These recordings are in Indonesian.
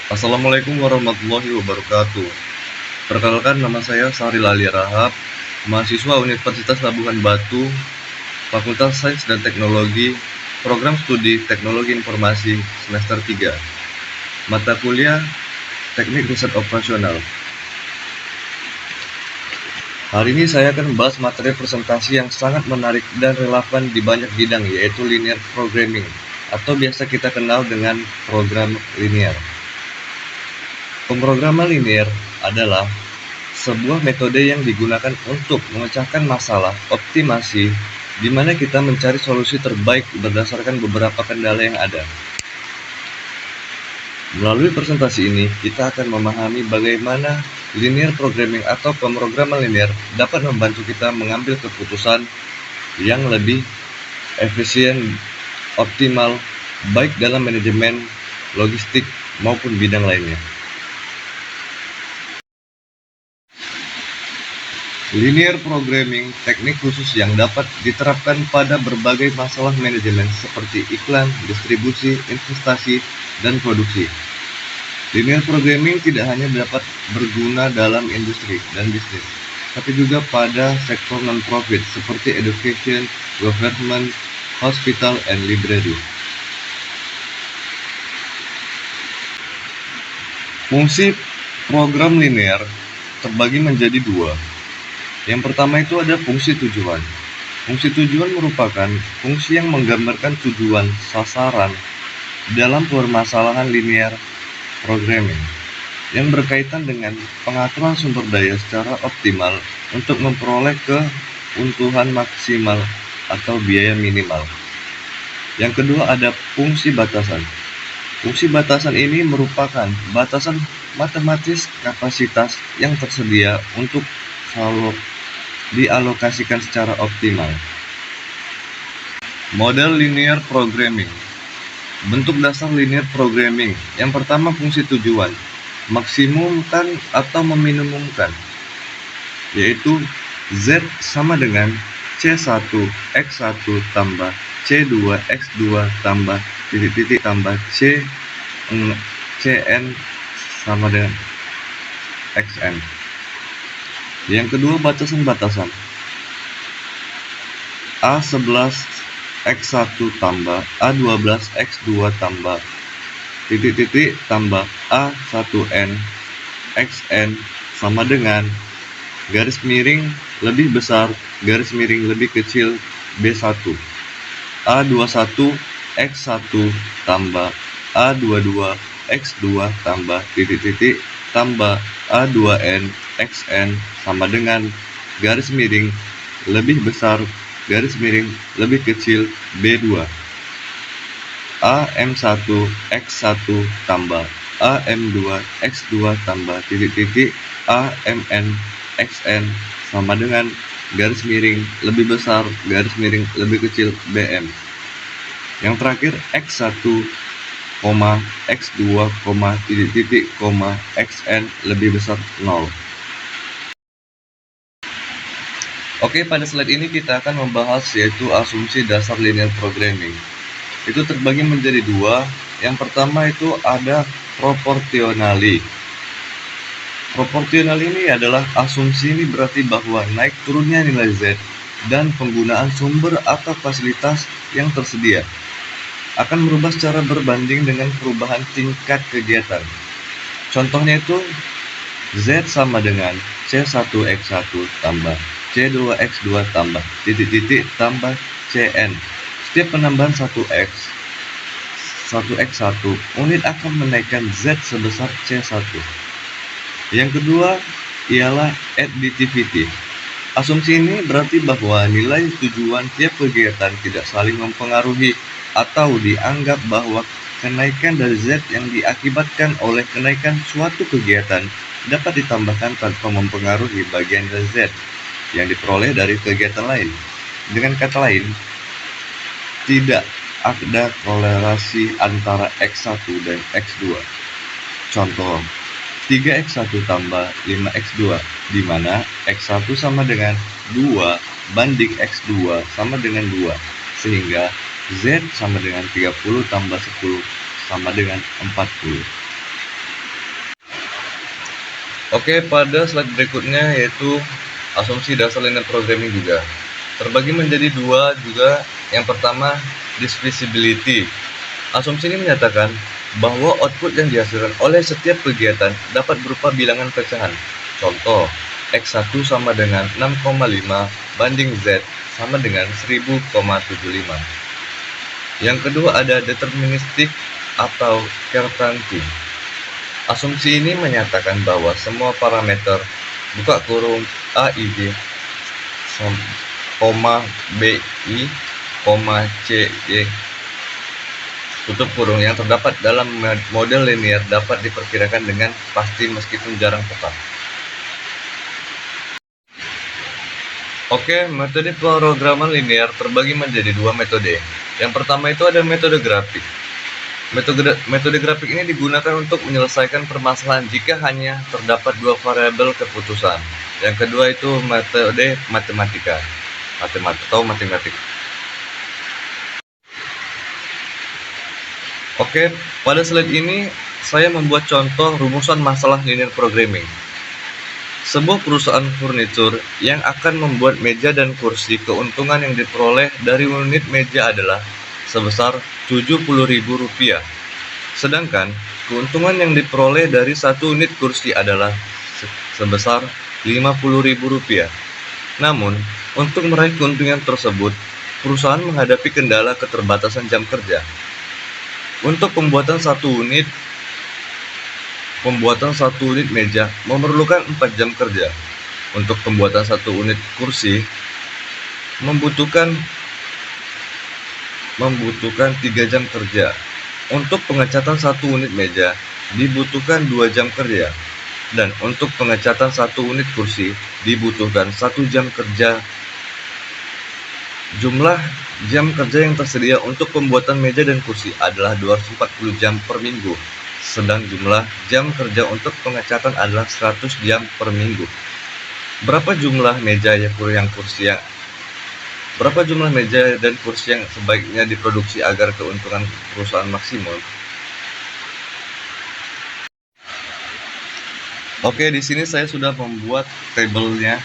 Assalamualaikum warahmatullahi wabarakatuh. Perkenalkan, nama saya Sahril Ali Rahab, mahasiswa Universitas Labuhan Batu, Fakultas Sains dan Teknologi, Program Studi Teknologi Informasi semester 3. Mata kuliah Teknik Riset Operasional. Hari ini saya akan membahas materi presentasi yang sangat menarik dan relevan di banyak bidang, yaitu linear programming, atau biasa kita kenal dengan program linear. Pemrograman linear adalah sebuah metode yang digunakan untuk memecahkan masalah optimasi, di mana kita mencari solusi terbaik berdasarkan beberapa kendala yang ada. Melalui presentasi ini, kita akan memahami bagaimana linear programming atau pemrograman linear dapat membantu kita mengambil keputusan yang lebih efisien, optimal, baik dalam manajemen, logistik, maupun bidang lainnya. Linear programming teknik khusus yang dapat diterapkan pada berbagai masalah manajemen seperti iklan, distribusi, investasi, dan produksi. Linear programming tidak hanya dapat berguna dalam industri dan bisnis, tapi juga pada sektor non-profit seperti education, government, hospital, and library. Fungsi program linear terbagi menjadi dua. Yang pertama itu ada fungsi tujuan. Fungsi tujuan merupakan fungsi yang menggambarkan tujuan sasaran dalam permasalahan linear programming yang berkaitan dengan pengaturan sumber daya secara optimal untuk memperoleh keuntungan maksimal atau biaya minimal. Yang kedua ada fungsi batasan. Fungsi batasan ini merupakan batasan matematis kapasitas yang tersedia untuk dialokasikan secara optimal. Model linear programming. Bentuk dasar linear programming. Yang pertama, fungsi tujuan. Maksimumkan atau meminimumkan, yaitu Z sama dengan C1 X1 tambah C2 X2 tambah titik-titik tambah Cn sama dengan Xn. Yang kedua, batasan-batasan. A11 X1 tambah A12 X2 tambah titik-titik tambah A1N Xn sama dengan garis miring lebih besar, garis miring lebih kecil B1. A21 X1 tambah A22 X2 tambah titik-titik tambah A2N Xn sama dengan garis miring lebih besar, garis miring lebih kecil B2. AM1 X1 tambah AM2 X2 tambah titik-titik AMN Xn sama dengan garis miring lebih besar, garis miring lebih kecil BM. Yang terakhir X1, X2, titik-titik, Xn lebih besar 0. Oke, pada slide ini kita akan membahas yaitu asumsi dasar linear programming. Itu terbagi menjadi dua. Yang pertama itu ada proporsionali. Proporsional ini adalah asumsi ini berarti bahwa naik turunnya nilai Z dan penggunaan sumber atau fasilitas yang tersedia akan merubah secara berbanding dengan perubahan tingkat kegiatan. Contohnya itu Z sama dengan C1X1 tambah C2X2 tambah titik-titik tambah Cn. Setiap penambahan 1X1 unit akan menaikkan Z sebesar C1. Yang kedua ialah additivity. Asumsi ini berarti bahwa nilai tujuan tiap kegiatan tidak saling mempengaruhi atau dianggap bahwa kenaikan dari Z yang diakibatkan oleh kenaikan suatu kegiatan dapat ditambahkan tanpa mempengaruhi bagian nilai Z yang diperoleh dari kegiatan lain. Dengan kata lain, tidak ada korelasi antara X1 dan X2. Contoh, 3X1 tambah 5X2, di mana X1 sama dengan 2 banding X2 sama dengan 2, sehingga Z sama dengan 30 tambah 10 sama dengan 40. Oke, pada slide berikutnya yaitu asumsi dasar linear programming juga. Terbagi menjadi dua juga. Yang pertama, divisibility. Asumsi ini menyatakan bahwa output yang dihasilkan oleh setiap kegiatan dapat berupa bilangan pecahan. Contoh, X1 sama dengan 6,5 banding Z sama dengan 1000,75. Yang kedua ada deterministik atau Kertanti. Asumsi ini menyatakan bahwa semua parameter buka kurung AIJ, BI, CY tutup kurung yang terdapat dalam model linear dapat diperkirakan dengan pasti meskipun jarang tepat. Oke, metode pemrograman linear terbagi menjadi dua metode. Yang pertama itu ada metode grafik. Metode grafik ini digunakan untuk menyelesaikan permasalahan jika hanya terdapat dua variabel keputusan. Yang kedua itu metode matematik. Oke, pada slide ini saya membuat contoh rumusan masalah linear programming. Sebuah perusahaan furnitur yang akan membuat meja dan kursi, keuntungan yang diperoleh dari unit meja adalah sebesar Rp70.000. Sedangkan keuntungan yang diperoleh dari satu unit kursi adalah sebesar Rp50.000. Namun, untuk meraih keuntungan tersebut, perusahaan menghadapi kendala keterbatasan jam kerja. Untuk pembuatan satu unit meja memerlukan 4 jam kerja. Untuk pembuatan satu unit kursi membutuhkan 3 jam kerja. Untuk pengecatan satu unit meja dibutuhkan 2 jam kerja. Dan untuk pengecatan satu unit kursi dibutuhkan 1 jam kerja. Jumlah jam kerja yang tersedia untuk pembuatan meja dan kursi adalah 240 jam per minggu, sedang jumlah jam kerja untuk pengecatan adalah 100 jam per minggu. Berapa jumlah meja dan kursi yang sebaiknya diproduksi agar keuntungan perusahaan maksimum? Oke, di sini saya sudah membuat tabelnya.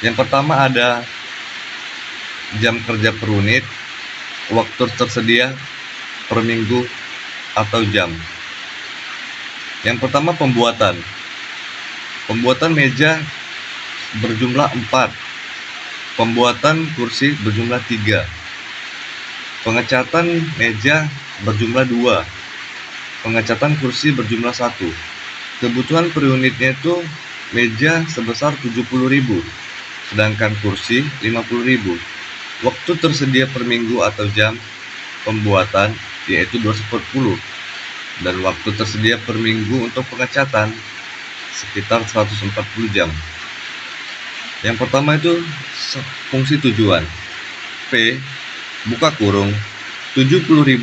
Yang pertama ada jam kerja per unit, waktu tersedia per minggu atau jam. Yang pertama pembuatan meja berjumlah 4, pembuatan kursi berjumlah 3, pengecatan meja berjumlah 2, pengecatan kursi berjumlah 1. Kebutuhan per unitnya itu meja sebesar 70.000, sedangkan kursi 50.000. Waktu tersedia per minggu atau jam pembuatan yaitu 240, dan waktu tersedia per minggu untuk pengecatan sekitar 140 jam. Yang pertama itu fungsi tujuan. P buka kurung Rp70.000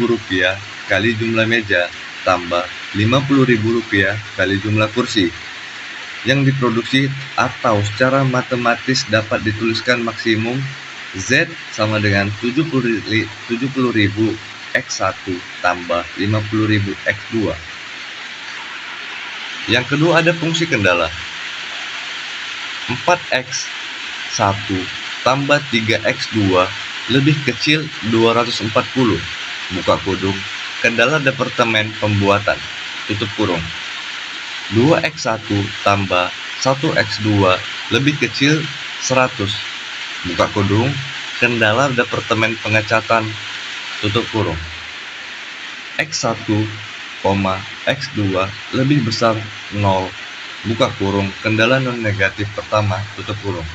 kali jumlah meja tambah Rp50.000 kali jumlah kursi yang diproduksi, atau secara matematis dapat dituliskan maksimum Z sama dengan 70.000 X1 tambah 50.000 X2. Yang kedua ada fungsi kendala. 4X1 tambah 3X2 lebih kecil 240, buka kurung, kendala departemen pembuatan, tutup kurung. 2X1 tambah 1X2 lebih kecil 100, buka kurung, kendala departemen pengecatan, tutup kurung. X1, X2 lebih besar 0, buka kurung, kendala non negatif pertama, tutup kurung.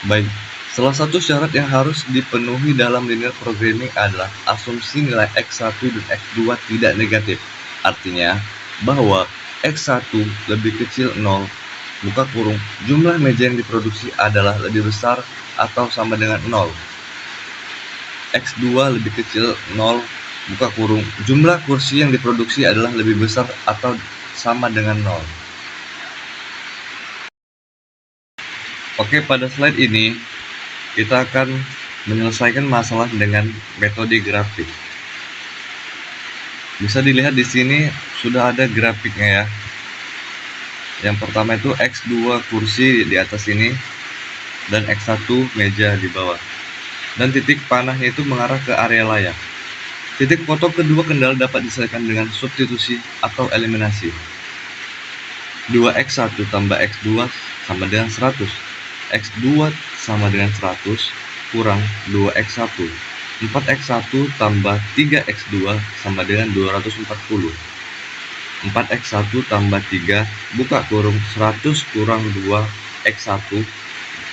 Baik, salah satu syarat yang harus dipenuhi dalam linear programming adalah asumsi nilai X1 dan X2 tidak negatif. Artinya bahwa X1 lebih kecil 0, buka kurung, jumlah meja yang diproduksi adalah lebih besar atau sama dengan 0. X2 lebih kecil 0, buka kurung, jumlah kursi yang diproduksi adalah lebih besar atau sama dengan 0. Oke, pada slide ini kita akan menyelesaikan masalah dengan metode grafik. Bisa dilihat di sini sudah ada grafiknya ya. Yang pertama itu X2 kursi di atas ini dan X1 meja di bawah. Dan titik panahnya itu mengarah ke area layak. Titik foto kedua kendala dapat diselesaikan dengan substitusi atau eliminasi. 2X1 tambah X2 sama dengan 100. X2 sama dengan 100 kurang 2X1. 4X1 tambah 3X2 sama dengan 240. 4X1 tambah 3 buka kurung 100 kurang 2X1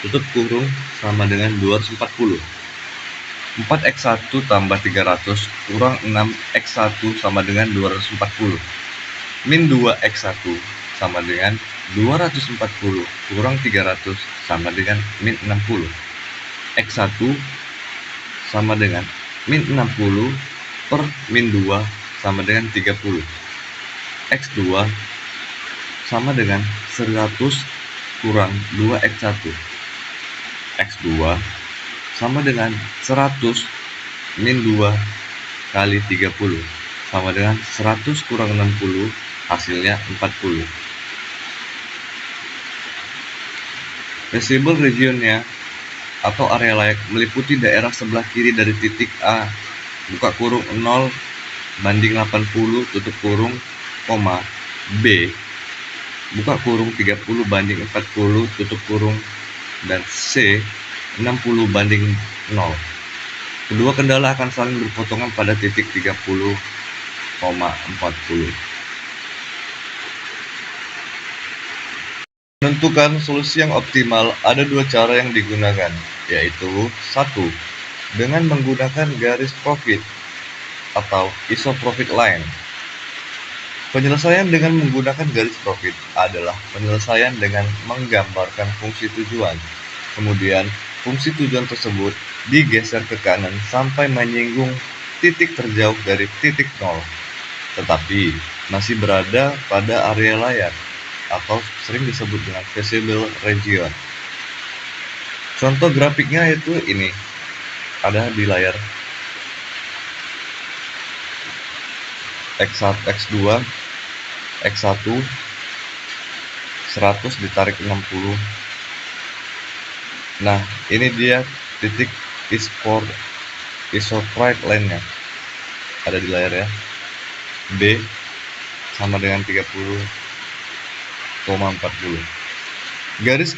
tutup kurung sama dengan 240. 4X1 tambah 300 kurang 6X1 sama dengan 240. Min 2X1 sama dengan 240 kurang 300 sama dengan min 60. X1 sama dengan min 60 per min 2 sama dengan 30. X2 sama dengan 100 kurang 2X1. X2 sama dengan 100 min 2 kali 30 sama dengan 100 kurang 60 hasilnya 40. Feasible regionnya atau area layak meliputi daerah sebelah kiri dari titik A buka kurung 0 banding 80 tutup kurung, koma B buka kurung 30 banding 40 tutup kurung, dan C 60 banding 0. Kedua kendala akan saling berpotongan pada titik 30,40. Menentukan solusi yang optimal ada dua cara yang digunakan, yaitu 1. Dengan menggunakan garis profit atau isoprofit line. Penyelesaian dengan menggunakan garis profit adalah penyelesaian dengan menggambarkan fungsi tujuan. Kemudian, fungsi tujuan tersebut digeser ke kanan sampai menyinggung titik terjauh dari titik 0, tetapi masih berada pada area layak atau sering disebut dengan feasible region. Contoh grafiknya itu ini, ada di layar. X1, X2, X1, 100 ditarik 60. Nah, ini dia titik isoprofit line-nya. Ada di layar ya. B sama dengan 30,40. Garis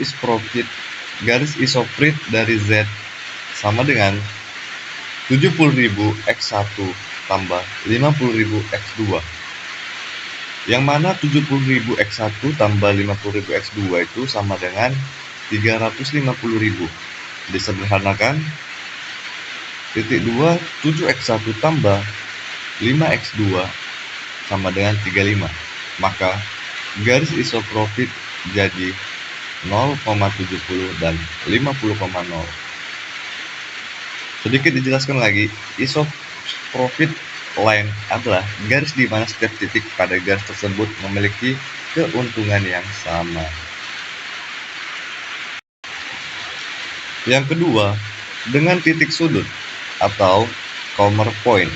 isoprit dari Z sama dengan 70.000 X1 tambah 50.000 X2. Yang mana 70.000 X1 tambah 50.000 X2 itu sama dengan 350.000. Disederhanakan, titik 2 7X1 tambah 5X2 sama dengan 35. Maka garis isoprofit jadi 0,70 dan 50,0. Sedikit dijelaskan lagi, isoprofit line adalah garis di mana setiap titik pada garis tersebut memiliki keuntungan yang sama. Yang kedua, dengan titik sudut atau corner point.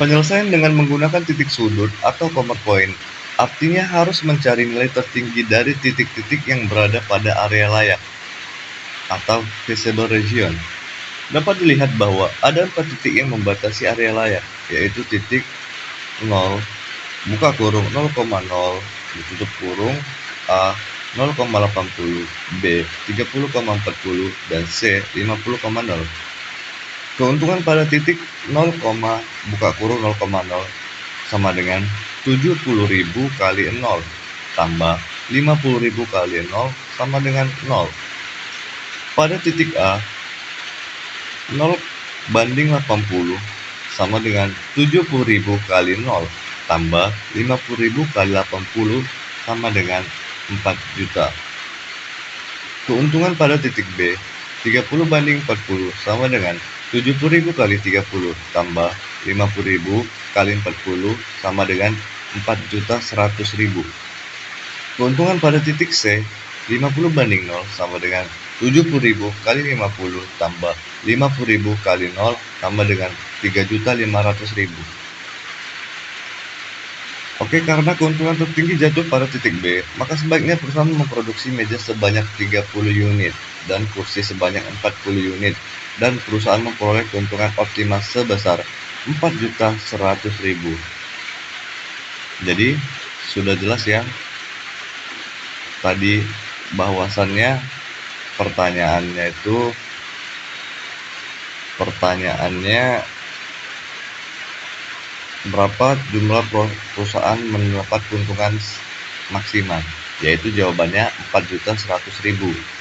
Penyelesaian dengan menggunakan titik sudut atau corner point artinya harus mencari nilai tertinggi dari titik-titik yang berada pada area layak atau feasible region. Dapat dilihat bahwa ada 4 titik yang membatasi area layak, yaitu titik 0, buka kurung 0,0, ditutup kurung, A 0,80, B 30,40, dan C 50,0. Keuntungan pada titik 0, buka kurung 0,0 sama dengan 70.000 kali 0 tambah 50.000 kali 0 sama dengan 0. Pada titik A, 0 banding 80 sama dengan 70.000 kali 0 tambah 50.000 kali 80 sama dengan 4 juta. Keuntungan pada titik B, 30 banding 40 sama dengan 70.000 kali 30 tambah 50.000 kali 40 sama dengan 4.100.000. Keuntungan pada titik C, 50 banding 0 sama dengan 70.000 kali 50 tambah 50.000 kali 0 sama dengan 3.500.000. Oke, Oke, karena keuntungan tertinggi jatuh pada titik B, maka sebaiknya perusahaan memproduksi meja sebanyak 30 unit dan kursi sebanyak 40 unit, dan perusahaan memperoleh keuntungan optimal sebesar 4.100.000. Jadi, sudah jelas ya tadi bahwasannya pertanyaannya berapa jumlah perusahaan mendapat keuntungan maksimal, yaitu jawabannya 4.100.000.